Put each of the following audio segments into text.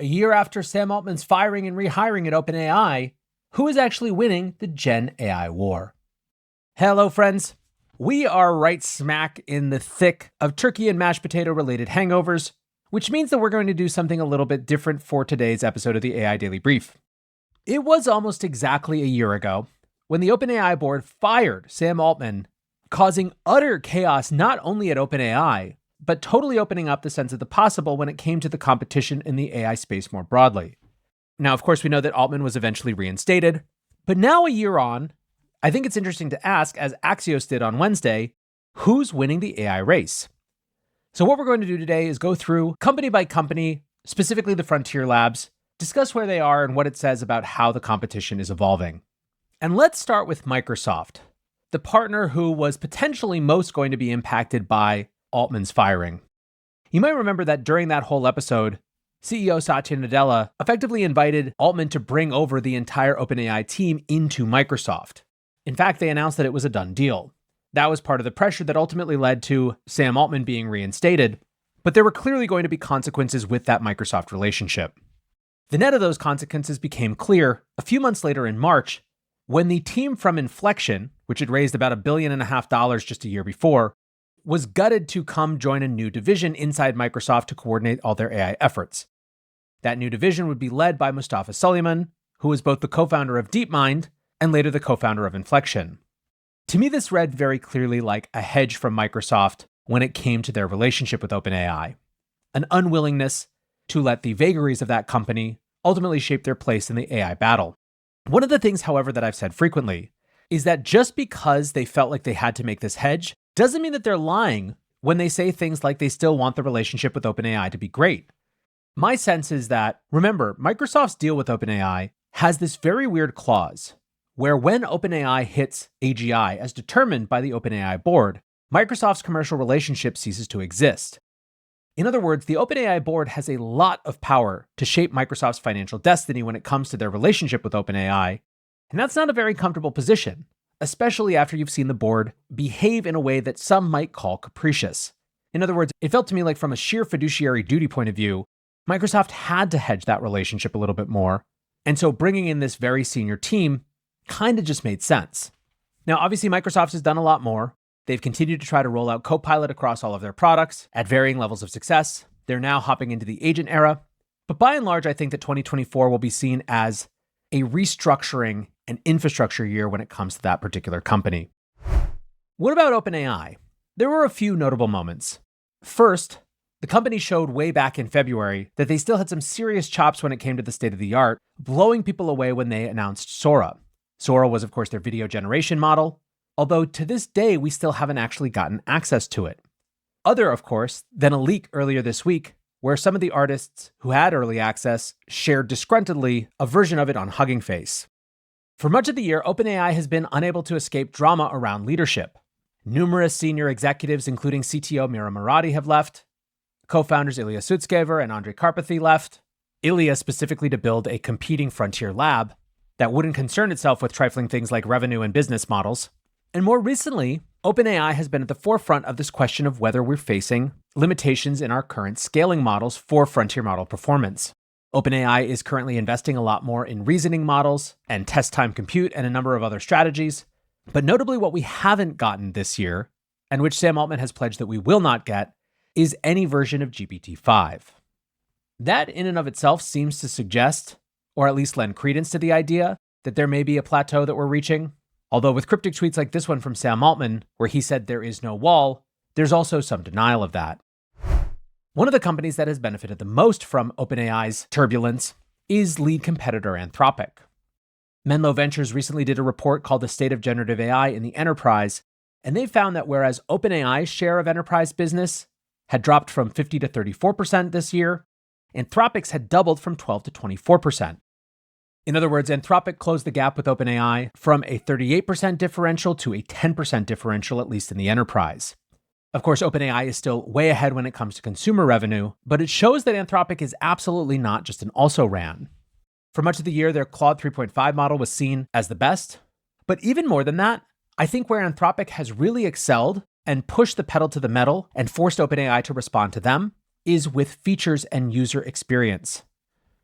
A year after Sam Altman's firing and rehiring at OpenAI, who is actually winning the GenAI war? Hello, friends. We are right smack in the thick of turkey and mashed potato related hangovers, which means that we're going to do something a little bit different for today's episode of the AI Daily Brief. It was almost exactly a year ago when the OpenAI board fired Sam Altman, causing utter chaos not only at OpenAI, but totally opening up the sense of the possible when it came to the competition in the AI space more broadly. Now, of course, we know that Altman was eventually reinstated, but now a year on, I think it's interesting to ask, as Axios did on Wednesday, who's winning the AI race? So what we're going to do today is go through company by company, specifically the frontier labs, discuss where they are and what it says about how the competition is evolving. And let's start with Microsoft, the partner who was potentially most going to be impacted by Altman's firing. You might remember that during that whole episode, CEO Satya Nadella effectively invited Altman to bring over the entire OpenAI team into Microsoft. In fact, they announced that it was a done deal. That was part of the pressure that ultimately led to Sam Altman being reinstated, but there were clearly going to be consequences with that Microsoft relationship. The net of those consequences became clear a few months later in March, when the team from Inflection, which had raised about $1.5 billion just a year before, was gutted to come join a new division inside Microsoft to coordinate all their AI efforts. That new division would be led by Mustafa Suleyman, who was both the co-founder of DeepMind and later the co-founder of Inflection. To me, this read very clearly like a hedge from Microsoft when it came to their relationship with OpenAI, an unwillingness to let the vagaries of that company ultimately shape their place in the AI battle. One of the things, however, that I've said frequently is that just because they felt like they had to make this hedge doesn't mean that they're lying when they say things like they still want the relationship with OpenAI to be great. My sense is that, remember, Microsoft's deal with OpenAI has this very weird clause where when OpenAI hits AGI as determined by the OpenAI board, Microsoft's commercial relationship ceases to exist. In other words, the OpenAI board has a lot of power to shape Microsoft's financial destiny when it comes to their relationship with OpenAI, and that's not a very comfortable position, especially after you've seen the board behave in a way that some might call capricious. In other words, it felt to me like from a sheer fiduciary duty point of view, Microsoft had to hedge that relationship a little bit more, and so bringing in this very senior team kind of just made sense. Now, obviously, Microsoft has done a lot more. They've continued to try to roll out Copilot across all of their products at varying levels of success. They're now hopping into the agent era. But by and large, I think that 2024 will be seen as a restructuring and infrastructure year when it comes to that particular company. What about OpenAI? There were a few notable moments. First, the company showed way back in February that they still had some serious chops when it came to the state of the art, blowing people away when they announced Sora. Sora was, of course, their video generation model, although to this day, we still haven't actually gotten access to it. Other, of course, than a leak earlier this week, where some of the artists who had early access shared disgruntledly a version of it on Hugging Face. For much of the year, OpenAI has been unable to escape drama around leadership. Numerous senior executives, including CTO Mira Murati, have left. Co-founders Ilya Sutskever and Andrei Karpathy left. Ilya specifically to build a competing frontier lab that wouldn't concern itself with trifling things like revenue and business models. And more recently, OpenAI has been at the forefront of this question of whether we're facing limitations in our current scaling models for frontier model performance. OpenAI is currently investing a lot more in reasoning models and test time compute and a number of other strategies. But notably, what we haven't gotten this year, and which Sam Altman has pledged that we will not get, is any version of GPT-5. That in and of itself seems to suggest, or at least lend credence to the idea, that there may be a plateau that we're reaching. Although with cryptic tweets like this one from Sam Altman, where he said there is no wall, there's also some denial of that. One of the companies that has benefited the most from OpenAI's turbulence is lead competitor Anthropic. Menlo Ventures recently did a report called The State of Generative AI in the Enterprise, and they found that whereas OpenAI's share of enterprise business had dropped from 50 to 34% this year, Anthropic's had doubled from 12 to 24%. In other words, Anthropic closed the gap with OpenAI from a 38% differential to a 10% differential, at least in the enterprise. Of course, OpenAI is still way ahead when it comes to consumer revenue, but it shows that Anthropic is absolutely not just an also-ran. For much of the year, their Claude 3.5 model was seen as the best. But even more than that, I think where Anthropic has really excelled and pushed the pedal to the metal and forced OpenAI to respond to them is with features and user experience.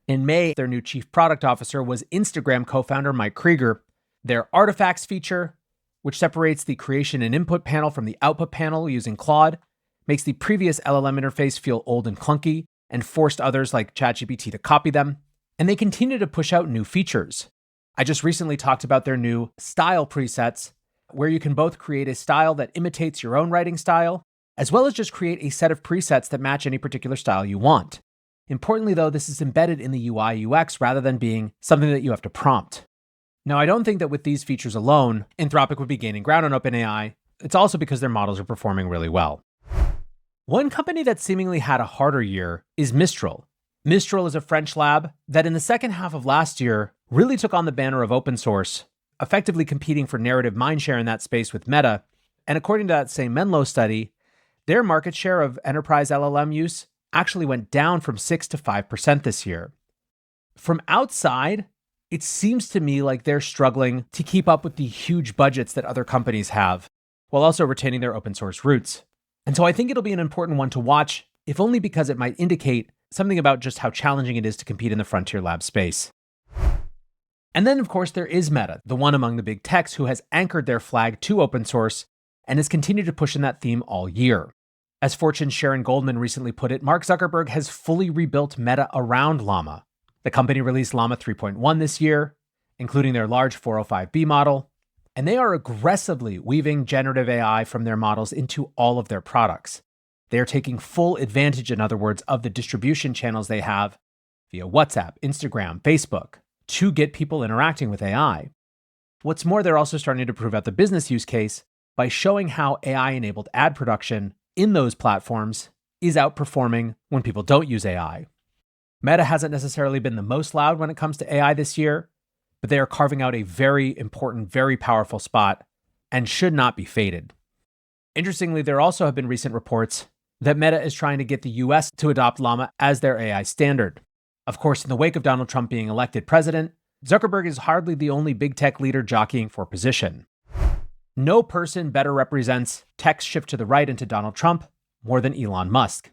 In May, their new chief product officer was Instagram co-founder Mike Krieger. Their artifacts feature, which separates the creation and input panel from the output panel using Claude, makes the previous LLM interface feel old and clunky and forced others like ChatGPT to copy them. And they continue to push out new features. I just recently talked about their new style presets, where you can both create a style that imitates your own writing style, as well as just create a set of presets that match any particular style you want. Importantly, though, this is embedded in the UI UX rather than being something that you have to prompt. Now, I don't think that with these features alone, Anthropic would be gaining ground on OpenAI. It's also because their models are performing really well. One company that seemingly had a harder year is Mistral. Mistral is a French lab that in the second half of last year really took on the banner of open source, effectively competing for narrative mindshare in that space with Meta. And according to that same Menlo study, their market share of enterprise LLM use actually went down from 6 to 5% this year. From outside, it seems to me like they're struggling to keep up with the huge budgets that other companies have, while also retaining their open source roots. And so I think it'll be an important one to watch, if only because it might indicate something about just how challenging it is to compete in the frontier lab space. And then, of course, there is Meta, the one among the big techs who has anchored their flag to open source and has continued to push in that theme all year. As Fortune's Sharon Goldman recently put it, Mark Zuckerberg has fully rebuilt Meta around Llama. The company released Llama 3.1 this year, including their large 405B model, and they are aggressively weaving generative AI from their models into all of their products. They are taking full advantage, in other words, of the distribution channels they have via WhatsApp, Instagram, Facebook, to get people interacting with AI. What's more, they're also starting to prove out the business use case by showing how AI-enabled ad production in those platforms is outperforming when people don't use AI. Meta hasn't necessarily been the most loud when it comes to AI this year, but they are carving out a very important, very powerful spot and should not be faded. Interestingly, there also have been recent reports that Meta is trying to get the US to adopt Llama as their AI standard. Of course, in the wake of Donald Trump being elected president, Zuckerberg is hardly the only big tech leader jockeying for position. No person better represents tech's shift to the right into Donald Trump more than Elon Musk.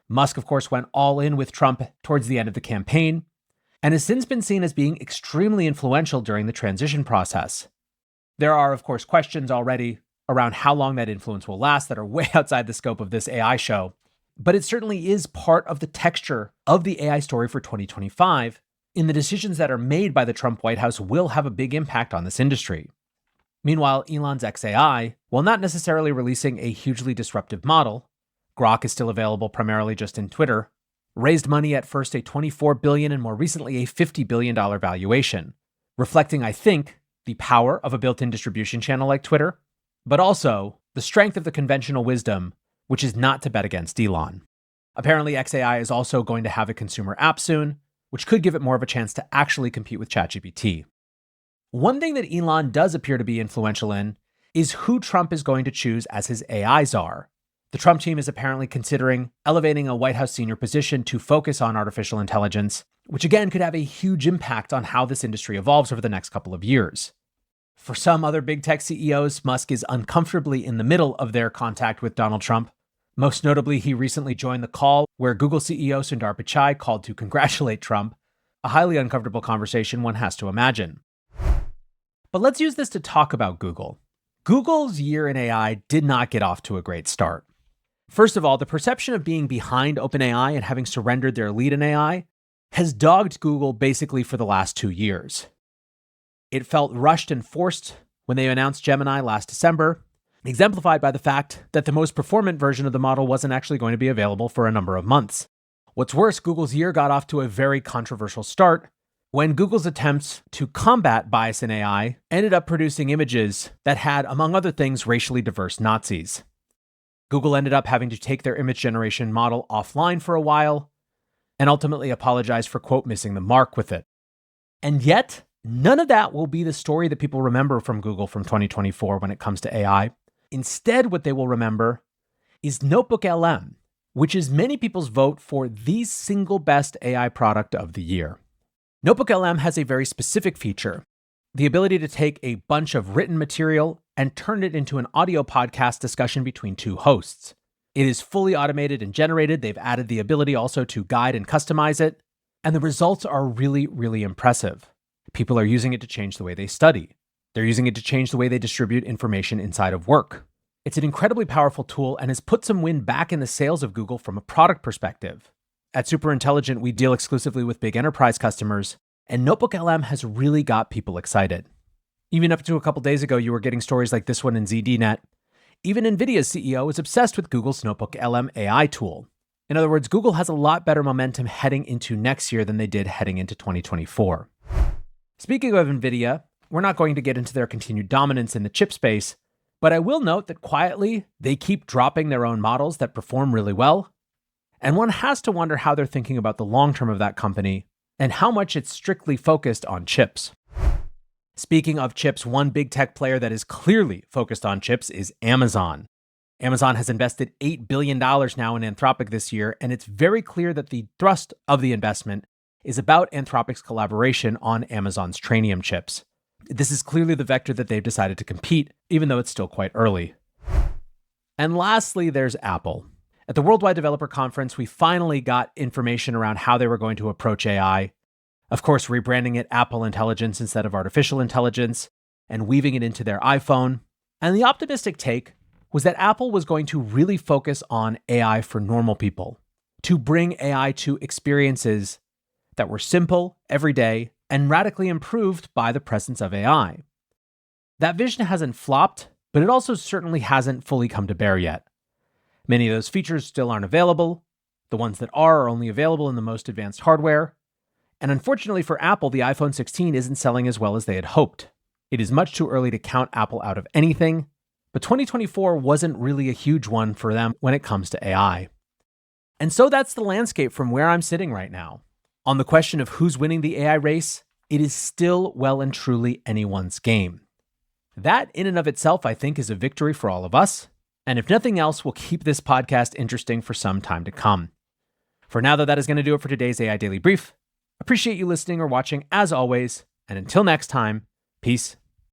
Musk, of course, went all in with Trump towards the end of the campaign and has since been seen as being extremely influential during the transition process. There are, of course, questions already around how long that influence will last that are way outside the scope of this AI show, but it certainly is part of the texture of the AI story for 2025, in the decisions that are made by the Trump White House will have a big impact on this industry. Meanwhile, Elon's XAI, while not necessarily releasing a hugely disruptive model, Grok is still available primarily just in Twitter, raised money at first a $24 billion and more recently a $50 billion valuation, reflecting, I think, the power of a built-in distribution channel like Twitter, but also the strength of the conventional wisdom, which is not to bet against Elon. Apparently, XAI is also going to have a consumer app soon, which could give it more of a chance to actually compete with ChatGPT. One thing that Elon does appear to be influential in is who Trump is going to choose as his AI czar. The Trump team is apparently considering elevating a White House senior position to focus on artificial intelligence, which again could have a huge impact on how this industry evolves over the next couple of years. For some other big tech CEOs, Musk is uncomfortably in the middle of their contact with Donald Trump. Most notably, he recently joined the call where Google CEO Sundar Pichai called to congratulate Trump, a highly uncomfortable conversation one has to imagine. But let's use this to talk about Google. Google's year in AI did not get off to a great start. First of all, the perception of being behind OpenAI and having surrendered their lead in AI has dogged Google basically for the last 2 years. It felt rushed and forced when they announced Gemini last December, exemplified by the fact that the most performant version of the model wasn't actually going to be available for a number of months. What's worse, Google's year got off to a very controversial start when Google's attempts to combat bias in AI ended up producing images that had, among other things, racially diverse Nazis. Google ended up having to take their image generation model offline for a while and ultimately apologize for, quote, missing the mark with it. And yet, none of that will be the story that people remember from Google from 2024 when it comes to AI. Instead, what they will remember is Notebook LM, which is many people's vote for the single best AI product of the year. Notebook LM has a very specific feature, the ability to take a bunch of written material and turn it into an audio podcast discussion between two hosts. It is fully automated and generated. They've added the ability also to guide and customize it. And the results are really, really impressive. People are using it to change the way they study. They're using it to change the way they distribute information inside of work. It's an incredibly powerful tool and has put some wind back in the sails of Google from a product perspective. At Superintelligent, we deal exclusively with big enterprise customers, and NotebookLM has really got people excited. Even up to a couple days ago, you were getting stories like this one in ZDNet. Even Nvidia's CEO is obsessed with Google's NotebookLM AI tool. In other words, Google has a lot better momentum heading into next year than they did heading into 2024. Speaking of Nvidia, we're not going to get into their continued dominance in the chip space, but I will note that quietly, they keep dropping their own models that perform really well. And one has to wonder how they're thinking about the long term of that company and how much it's strictly focused on chips. Speaking of chips, one big tech player that is clearly focused on chips is Amazon. Amazon has invested $8 billion now in Anthropic this year, and it's very clear that the thrust of the investment is about Anthropic's collaboration on Amazon's Trainium chips. This is clearly the vector that they've decided to compete, even though it's still quite early. And lastly, there's Apple. At the Worldwide Developer Conference, we finally got information around how they were going to approach AI. Of course, rebranding it Apple Intelligence instead of artificial intelligence, and weaving it into their iPhone. And the optimistic take was that Apple was going to really focus on AI for normal people, to bring AI to experiences that were simple, everyday, and radically improved by the presence of AI. That vision hasn't flopped, but it also certainly hasn't fully come to bear yet. Many of those features still aren't available. The ones that are only available in the most advanced hardware. And unfortunately for Apple, the iPhone 16 isn't selling as well as they had hoped. It is much too early to count Apple out of anything, but 2024 wasn't really a huge one for them when it comes to AI. And so that's the landscape from where I'm sitting right now. On the question of who's winning the AI race, it is still well and truly anyone's game. That in and of itself, I think, is a victory for all of us. And if nothing else, will keep this podcast interesting for some time to come. For now, though, that is going to do it for today's AI Daily Brief. Appreciate you listening or watching as always. And until next time, peace